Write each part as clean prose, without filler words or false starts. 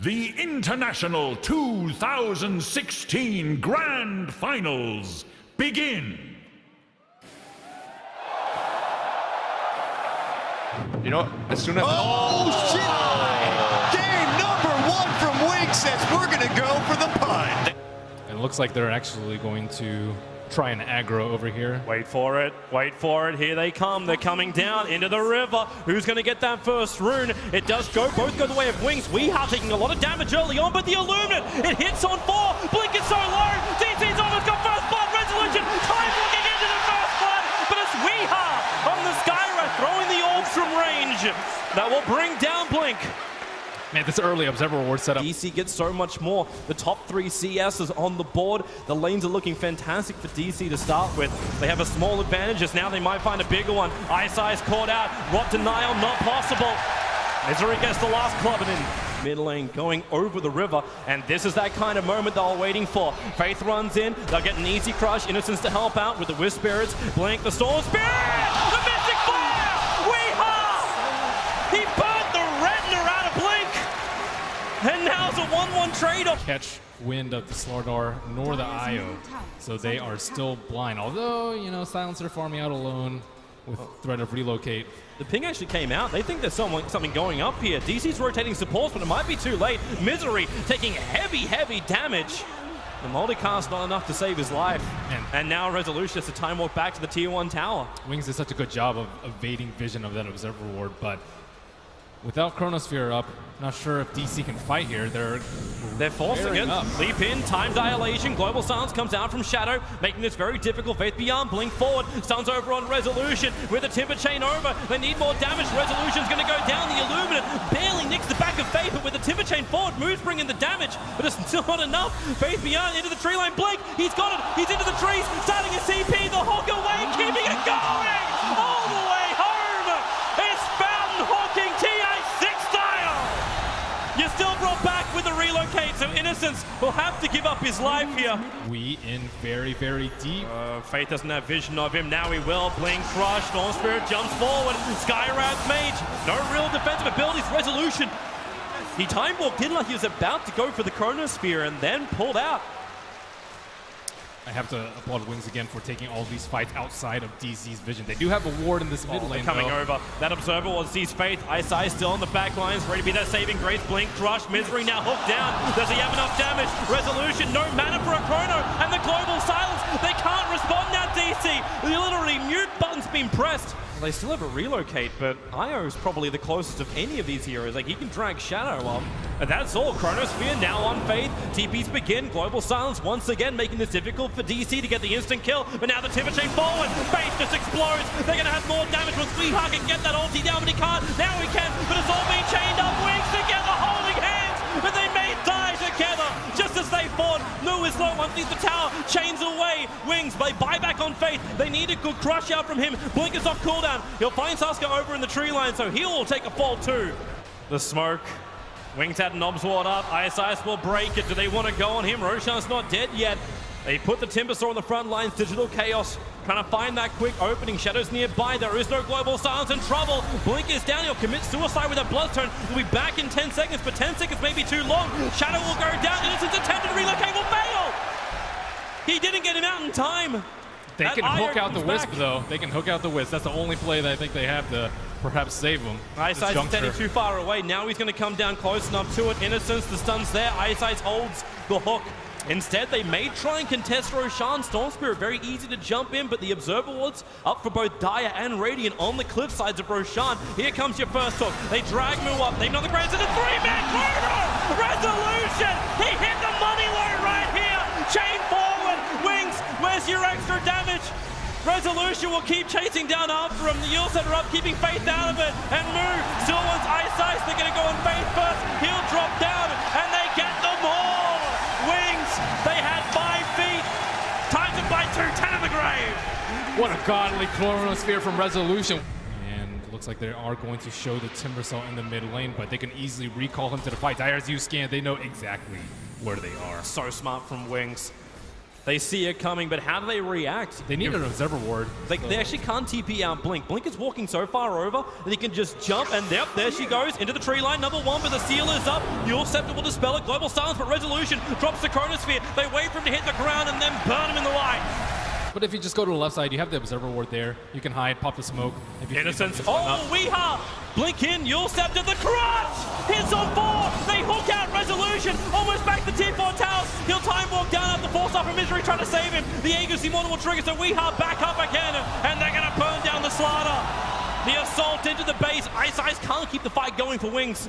The International 2016 Grand Finals begin. You know, as soon as... Oh, shit! Game number 1 from Wing says we're going to go for the punt. And it looks like they're actually going to try and aggro over here. Wait for it, wait for it. Here they come. They're coming down into the river. Who's going to get that first rune? It does go, both go the way of Wings. Weeha taking a lot of damage early on, but the Illuminate, it hits on 4. Blink is so low. DC's almost got first blood. Resolution, time looking into the first blood, but it's Weeha on the Skyra throwing the orbs from range. That will bring down Blink. Man, this early Observer Ward setup. DC gets so much more. The top 3 CSs on the board. The lanes are looking fantastic for DC to start with. They have a small advantage as now they might find a bigger one. Ice caught out. Rot denial, not possible. Misery gets the last club and in mid lane going over the river. And this is that kind of moment they were waiting for. Faith runs in. They'll get an easy crush. Innocence to help out with the Wisp Spirits. Blink, the Storm Spirit! The Mystic Fire! Weeha! He burned the Retina out of Blink! And now it's a 1-1 trade-off. Catch wind of the Slardar nor the IO, so they are still blind. Although, you know, Silencer farming out alone with threat of relocate. The ping actually came out. They think there's something going up here. DC's rotating supports, but it might be too late. Misery taking heavy damage. The multicast not enough to save his life. And now Resolution has to time walk back to the tier 1 tower. Wings did such a good job of evading vision of that Observer Ward, but without Chronosphere up, not sure if DC can fight here. They're forcing it. Up. Leap in, time dilation. Global Silence comes out from Shadow, making this very difficult. Faith Beyond, blink forward. Stuns over on Resolution with a Timber Chain over. They need more damage. Resolution's going to go down. The Illuminate barely nicks the back of Faith, but with the Timber Chain forward, moves bringing the damage, but it's still not enough. Faith Beyond into the tree line. Blink, he's got it. He's into the trees, starting a CP. The Hawk away, keeping it going all the way home. It's Fountain Hawking TI6 style. You're still brought back with the relocate, so Innocence will have to give up his life here. We in very deep. Faith doesn't have vision of him. Now he will. Blink, crush. Storm Spirit jumps forward. Skyrad's mage. No real defensive abilities. Resolution. He time walked in like he was about to go for the Chronosphere and then pulled out. I have to applaud Wings again for taking all these fights outside of DC's vision. They do have a ward in this mid lane, coming over. That Observer Ward sees Faith. Ice still on the back lines, ready to be that saving grace. Blink, crush, Misery now hooked down. Does he have enough damage? Resolution, no mana for a Chrono, and the Global Silence. They can't respond now, DC. Literally, mute button's been pressed. They still have a relocate, but Io is probably the closest of any of these heroes. Like, he can drag Shadow up. And that's all. Chronosphere now on Faith. TPs begin. Global Silence once again making this difficult for DC to get the instant kill. But now the Timber Chain forward. Faith just explodes. They're going to have more damage once Weeha can get that ulti down, but he can't. Now he can, but it's all being chained up. Wings together, holding hands. But they may die together just as they fought. Lu is low, once he's the tower, chains away. Wings, they buy back on Faith. They need a good crush out from him. Blink is off cooldown. He'll find Sasuke over in the tree line, so he'll take a fall too. The smoke. Wings had an Obs Ward up. ISIS will break it. Do they want to go on him? Roshan's not dead yet. They put the Timber Saw on the front lines. Digital Chaos trying to find that quick opening. Shadows nearby. There is no Global Silence and trouble. Blink is down. He'll commit suicide with a Bloodstone. He'll be back in 10 seconds, but 10 seconds may be too long. Shadow will go down. Innocence attempted to relocate will fail. He didn't get him out in time. They can hook out the Wisp, though. They can hook out the Wisp. That's the only play that I think they have to perhaps save him. Ice standing too far away. Now he's going to come down close enough to it. Innocence, the stun's there. Ice holds the hook. Instead, they may try and contest Roshan. Storm Spirit, very easy to jump in, but the Observer Wards up for both Dire and Radiant on the cliff sides of Roshan. Here comes your first hook. They drag Mu up. They know the Grand Center. 3-man corridor! Resolution! He hit the money low right here! Chain forward! Wings, where's your extra damage? Resolution will keep chasing down after him. The Yule Center up, keeping Faith out of it. And Mu still wants Ice. They're going to go on Faith first. He'll drop down, and they get them all. Wings, they had 5 feet. Times it by 2, 10 in the grave. What a godly Chronosphere from Resolution. And looks like they are going to show the Timber Saw in the mid lane, but they can easily recall him to the fight. Dire's use scan, they know exactly where they are. So smart from Wings. They see it coming, but how do they react? They need an observer ward. They actually can't TP out Blink. Blink is walking so far over that he can just jump, and yep, there she goes into the tree line. Number one, but the seal is up. Your Scepter will dispel it. Global silence, but Resolution drops the Chronosphere. They wait for him to hit the ground and then burn him in the light. But if you just go to the left side, you have the observer ward there. You can hide, pop the smoke. If you Innocence. Oh, Weeha! Blink in, Your Scepter, the crush! Hits on 4! They hook out Resolution! Almost back to Tier 4 towers! He'll time walk down after force off from Misery trying to save him. The Aegis Immortal will trigger, so Weeha back up again, and they're gonna burn down the Slaughter. The assault into the base. Ice can't keep the fight going for Wings.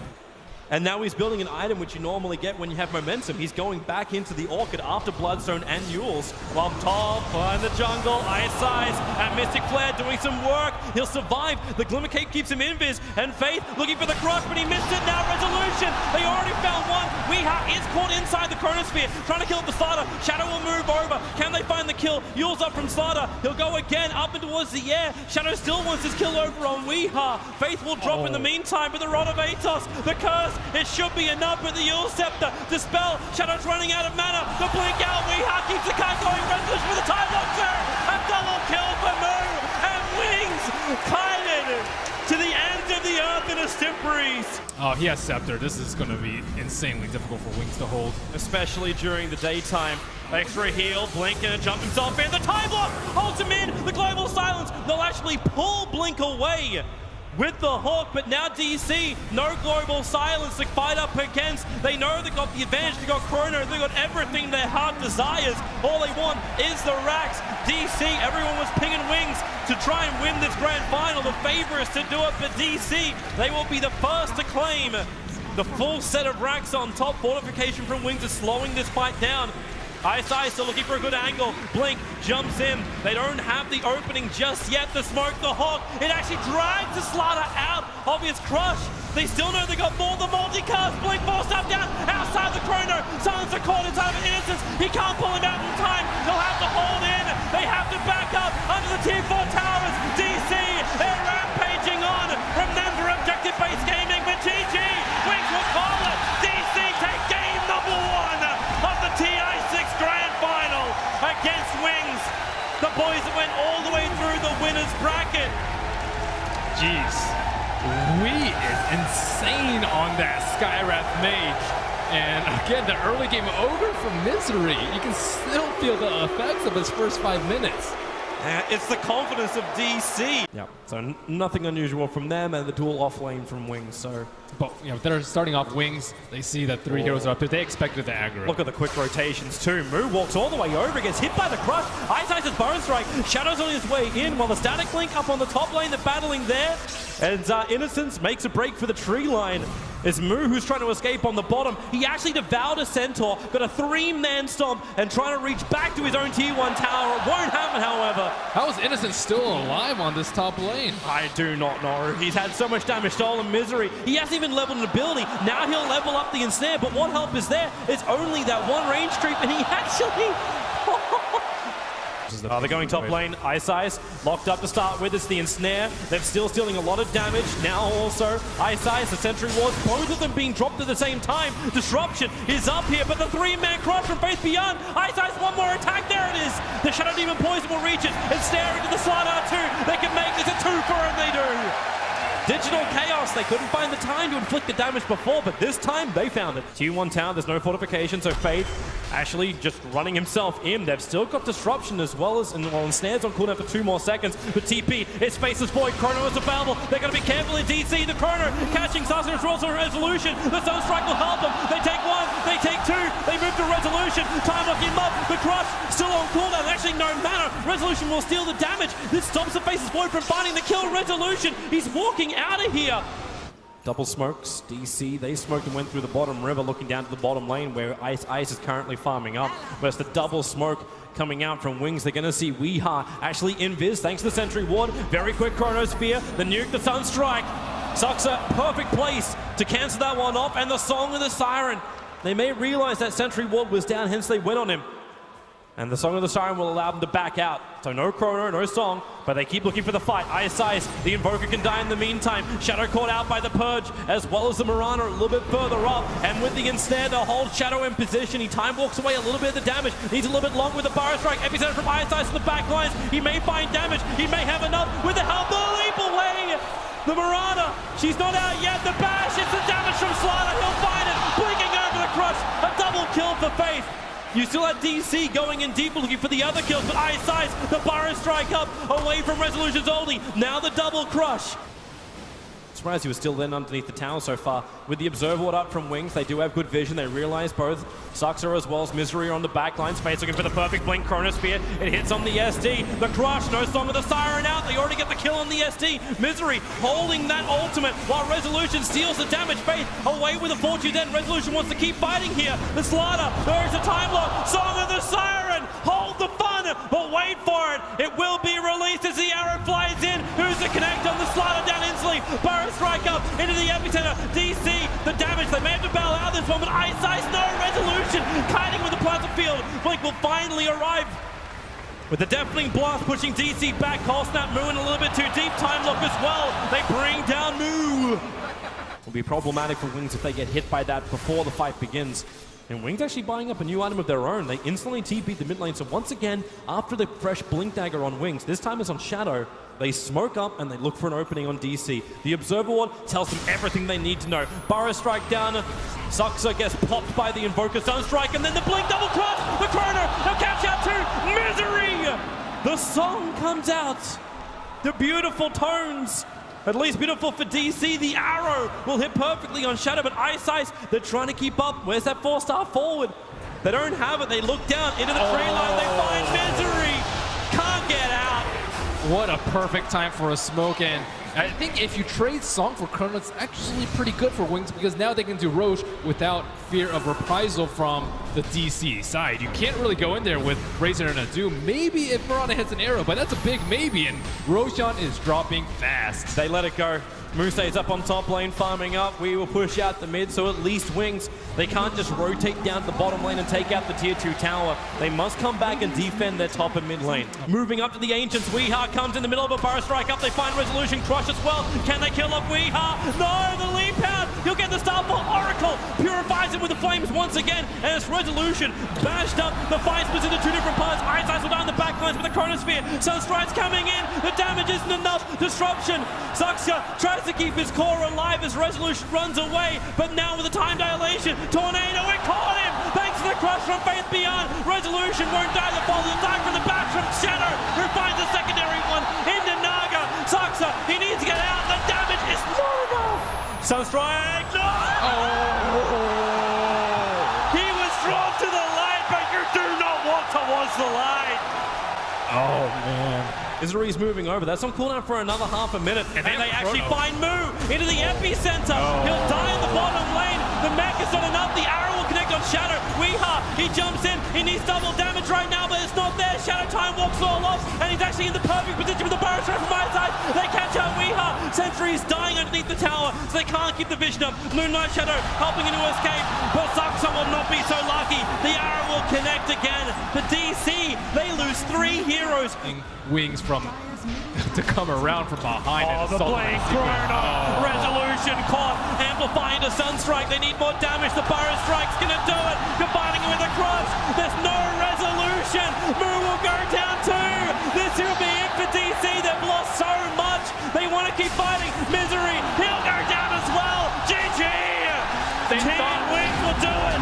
And now he's building an item which you normally get when you have momentum. He's going back into the Orchid after Bloodstone and Yules. While top in the jungle, Ice and Mystic Flare doing some work. He'll survive. The Glimmer Cape keeps him invis. And Faith looking for the crush, but he missed it. Now Resolution. They already found one. Weeha is caught inside the Chronosphere, trying to kill the Slaughter. Shadow will move over. Can they find the kill? Yules up from Slaughter. He'll go again up and towards the air. Shadow still wants his kill over on Weeha. Faith will drop in the meantime, but the Rod of Atos, the curse, it should be enough with the Yule Scepter. Dispel, Shadow's running out of mana. The blink out, Weeha keeps the card going. Resolution for the time lock, sir. A double kill for Moo. And Wings kited to the end of the earth in a stiff breeze. Oh, he has Scepter. This is going to be insanely difficult for Wings to hold. Especially during the daytime. Extra heal, Blink gonna jump himself in. The time block holds him in. The global silence. They'll actually pull Blink away with the hook, but now DC, no global silence to fight up against. They know they got the advantage, they got Chrono, they got everything their heart desires. All they want is the racks. DC, everyone was pinging Wings to try and win this grand final. The favorites to do it, but DC, they will be the first to claim the full set of racks on top. Fortification from Wings is slowing this fight down. Ice still looking for a good angle. Blink jumps in. They don't have the opening just yet. The smoke, the hawk, it actually drags the Slaughter out of his crush. They still know they got more. The multicast. Blink forced up down outside the Chrono. Silence are caught inside of Innocence. He can't pull him out in time. They'll have to hold in. They have to back up under the Tier 4 towers. DC, they're rampaging on from them for objective-based gaming. But GG, Wings will call it. DC take game number 1 of the TI6 Grand Final against Wings. The boys that went all the way through the winner's bracket. Jeez. We is insane on that Skywrath Mage. And again, the early game Ogre from Misery. You can still feel the effects of his first 5 minutes. It's the confidence of DC. Yeah, so nothing unusual from them, and the dual off lane from Wings. So, but you know, they're starting off Wings. They see that 3 heroes are up there. They expected the aggro. Look at the quick rotations too. Moo walks all the way over, gets hit by the crush. Ice's Bone Strike. Shadow's on his way in, while the Static Link up on the top lane. They're battling there, and Innocence makes a break for the tree line. It's Moo who's trying to escape on the bottom. He actually devoured a Centaur, got a 3-man stomp, and trying to reach back to his own Tier 1 tower. It won't happen, however. How is Innocence still alive on this top lane? I do not know. He's had so much damage, stolen Misery. He hasn't even leveled an ability. Now he'll level up the Ensnare, but what help is there? It's only that one range creep, and he actually... they're going top lane. Ice locked up to start with. It's the Ensnare. They're still stealing a lot of damage. Now also Ice, the Sentry Wards, both of them being dropped at the same time. Disruption is up here, but the 3-man crush from Faith Beyond. Ice, one more attack. There it is. The Shadow Demon Poison will reach it and stare into the Slaughter 2. They can make this a 2-for, and they do. Digital Chaos, they couldn't find the time to inflict the damage before, but this time they found it. Tier 1 town, there's no fortification, so Faith actually just running himself in. They've still got Disruption as well as, and Snares on cooldown for 2 more seconds. But TP, it's Faceless Void, Chrono is available. They're going to be careful in DC. The Chrono catching Sassuna's also Resolution. The Sunstrike will help them. They take 1, they take 2, they move to Resolution. Time locking him up. The Crush still on cooldown. Actually, no mana. Resolution will steal the damage. This stops the Faceless Void from finding the kill. Resolution, he's walking out of here. Double smokes, DC, they smoked and went through the bottom river, looking down to the bottom lane where Ice is currently farming up. Whereas the double smoke coming out from Wings, they're going to see Weeha actually invis, thanks to the Sentry Ward. Very quick Chronosphere, the nuke, the Sunstrike. Suxa, perfect place to cancel that one off, and the Song of the Siren. They may realize that Sentry Ward was down, hence they went on him. And the Song of the Siren will allow them to back out. So no Chrono, no Song, but they keep looking for the fight. Ice, the Invoker can die in the meantime. Shadow caught out by the Pudge, as well as the Mirana a little bit further up. And with the Ensnare to hold Shadow in position, he time walks away a little bit of the damage. Needs a little bit long with the Burrow Strike. Epicenter from Ice to the back lines. He may find damage. He may have enough with the help. The leap away. The Mirana, she's not out yet. The bash, it's the damage from Slaughter. He'll find it. Blinking over the crush. A double kill for Faith. You still had DC going in deep looking for the other kills, but Ice, the Burrow Strike up away from Resolution's oldie. Now the double crush. Surprised he was still then underneath the tower so far. With the Observer Ward up from Wings, they do have good vision. They realize both Suxer as well as Misery are on the back line. Space looking for the perfect blink. Chronosphere, it hits on the SD. The crush, no Song of the Siren out. They already get the kill on the SD. Misery holding that ultimate while Resolution steals the damage. Faith away with a fortune. Then Resolution wants to keep fighting here. The Slaughter, there's a time lock. Song of the Siren, hold the fun, but wait for it. It will be released as the arrow flies in. Who's the connect on the Slaughter down instantly? Burrow Strike up into the epicenter. DC, the damage. They may have to bail out this one, but Ice, no Resolution. Kiting with the plasma field. Blink will finally arrive. With the deafening blast pushing DC back. Cold Snap moving a little bit too deep. Time lock as well. They bring down Moo. Will be problematic for Wings if they get hit by that before the fight begins. And Wings actually buying up a new item of their own. They instantly TP'd the mid lane. So once again, after the fresh Blink Dagger on Wings, this time it's on Shadow. They smoke up and they look for an opening on DC. The Observer Ward tells them everything they need to know. Burrow Strike down. Suxer gets popped by the Invoker Sunstrike, and then the Blink double cross. The Chrono, they'll catch out too. Misery! The song comes out. The beautiful tones. At least beautiful for DC. The arrow will hit perfectly on Shadow, but Ice, they're trying to keep up. Where's that 4-star forward? They don't have it. They look down into the tree line. They find Misery. Can't get out. What a perfect time for a smoke, and I think if you trade Song for Chrono, it's actually pretty good for Wings because now they can do Roche without fear of reprisal from the DC side. You can't really go in there with Razor and a Doom. Maybe if Mirana hits an arrow, but that's a big maybe, and Roshan is dropping fast. They let it go. Musei's up on top lane, farming up. We will push out the mid, so at least Wings, they can't just rotate down to the bottom lane and take out the tier 2 tower. They must come back and defend their top and mid lane. Moving up to the Ancients, Weeha comes in the middle of a Burrow Strike up. They find Resolution, Crush as well. Can they kill up Weeha? No, the leap out. He'll get the star for Oracle. Purifies it with the flames once again, and it's Resolution bashed up. The fight splits into two different parts. Ice will down the back lines with the Chronosphere. Sunstrike's coming in. The damage isn't enough. Disruption. Suxer tries to keep his core alive as Resolution runs away, but now with the time dilation, Tornado, it caught him! Thanks to the crush from Faith Beyond, Resolution won't die the fall, he'll die from the back from Shadow, who finds the secondary one into Naga. Suxer, he needs to get out, the damage is not enough! Sunstrike, no! He was drawn to the light, but you do not walk towards the light! Oh, man. Misery's moving over. That's on cooldown for another half a minute. And they actually find Moo into the epicenter. He'll die in the bottom lane. The mech is not enough. The arrow will connect on Shadow. Weeha, he jumps in. He needs double damage right now, but it's not there. Shadow time walks all off, and he's actually in the perfect position with the Burrow Strike from my side. They catch out Weeha. Sentry's dying underneath the tower, so they can't keep the vision up. Moonlight Shadow helping him to escape, but Suxer will not be so lucky. The arrow will connect again. The DC, they lose 3 heroes. Wings from to come around from behind. The Blink Chrono. Resolution caught. Amplifying to Sunstrike. They need more damage. The Burrow Strike's gonna do it. Combining it with a cross. There's no Resolution. Moo will go down too. This will be it for DC. They've lost so much. They want to keep fighting. Misery. He'll go down as well. GG. Team Wings will do it.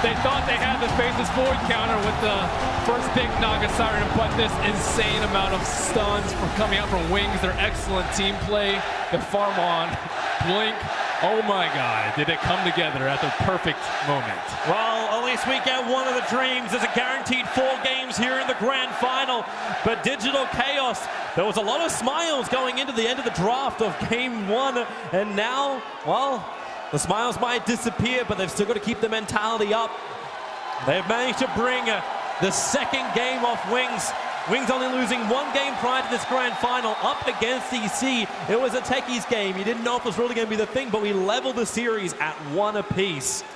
They thought they had the Faceless Void counter with the first big Naga Siren, but this insane amount of stuns from coming out from Wings, their excellent team play, the farm on, Blink, oh my god, did it come together at the perfect moment. Well, at least we get one of the dreams. There's a guaranteed 4 games here in the grand final, but Digital Chaos, there was a lot of smiles going into the end of the draft of game 1, and now, well, the smiles might disappear, but they've still got to keep the mentality up. They've managed to bring the second game off Wings. Wings only losing 1 game prior to this grand final up against DC. It was a techies game. You didn't know if it was really going to be the thing, but we leveled the series at 1 apiece.